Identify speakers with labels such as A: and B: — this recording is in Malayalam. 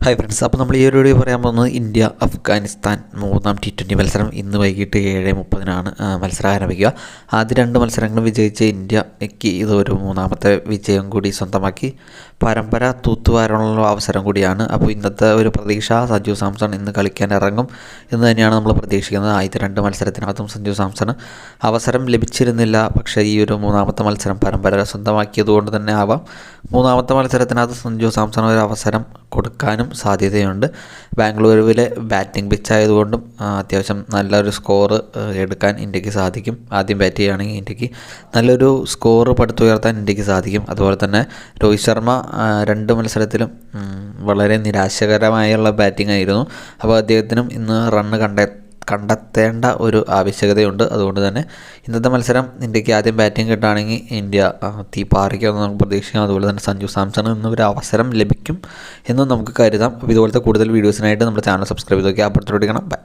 A: ഹായ് ഫ്രണ്ട്സ്, അപ്പോൾ നമ്മൾ ഈ ഒരു വീഡിയോ പറയാൻ പോകുന്നത് ഇന്ത്യ അഫ്ഗാനിസ്ഥാൻ മൂന്നാം T20 മത്സരം ഇന്ന് വൈകിട്ട് 7:30 മത്സരം ആരംഭിക്കുക. ആദ്യ 2 മത്സരങ്ങളും വിജയിച്ച ഇന്ത്യക്ക് ഇതൊരു മൂന്നാമത്തെ വിജയം കൂടി സ്വന്തമാക്കി പരമ്പര തൂത്തുവാരാനുള്ള അവസരം കൂടിയാണ്. അപ്പോൾ ഇന്നത്തെ ഒരു പ്രതീക്ഷ സഞ്ജു സാംസൺ ഇന്ന് കളിക്കാൻ ഇറങ്ങും എന്ന് തന്നെയാണ് നമ്മൾ പ്രതീക്ഷിക്കുന്നത്. ആദ്യത്തെ 2 മത്സരത്തിനകത്തും സഞ്ജു സാംസണ് അവസരം ലഭിച്ചിരുന്നില്ല. പക്ഷേ ഈ ഒരു മൂന്നാമത്തെ മത്സരം പരമ്പര സ്വന്തമാക്കിയതുകൊണ്ട് തന്നെ ആവാം മൂന്നാമത്തെ മത്സരത്തിനകത്ത് സഞ്ജു സാംസൺ ഒരു അവസരം കൊടുക്കാനും സാധ്യതയുണ്ട്. ബാംഗ്ലൂരുവിലെ ബാറ്റിംഗ് പിച്ചായതുകൊണ്ടും അത്യാവശ്യം നല്ലൊരു സ്കോർ എടുക്കാൻ ഇന്ത്യക്ക് സാധിക്കും. ആദ്യം ബാറ്റ് ചെയ്യുകയാണെങ്കിൽ ഇന്ത്യക്ക് നല്ലൊരു സ്കോർ പടുത്തുയർത്താൻ ഇന്ത്യക്ക് സാധിക്കും. അതുപോലെ തന്നെ രോഹിത് ശർമ്മ 2 മത്സരത്തിലും വളരെ നിരാശകരമായുള്ള ബാറ്റിംഗ് ആയിരുന്നു. അപ്പോൾ അദ്ദേഹത്തിനും ഇന്ന് റണ്ണ് കണ്ടെത്തേണ്ട ഒരു ആവശ്യകതയുണ്ട്. അതുകൊണ്ട് തന്നെ ഇന്നത്തെ മത്സരം ഇന്ത്യക്ക് ആദ്യം ബാറ്റിംഗ് കിട്ടുകയാണെങ്കിൽ ഇന്ത്യ തീ പാറിക്കുമെന്ന് നമുക്ക് പ്രതീക്ഷിക്കാം. അതുപോലെ തന്നെ സഞ്ജു സാംസണ് ഇന്ന് ഒരു അവസരം ലഭിക്കും എന്നും നമുക്ക് കരുതാം. അപ്പോൾ ഇതുപോലത്തെ കൂടുതൽ വീഡിയോസിനായിട്ട് നമ്മുടെ ചാനൽ സബ്സ്ക്രൈബ് ചെയ്ത് നോക്കി അപ്പുറത്തോട്ട് ബൈ.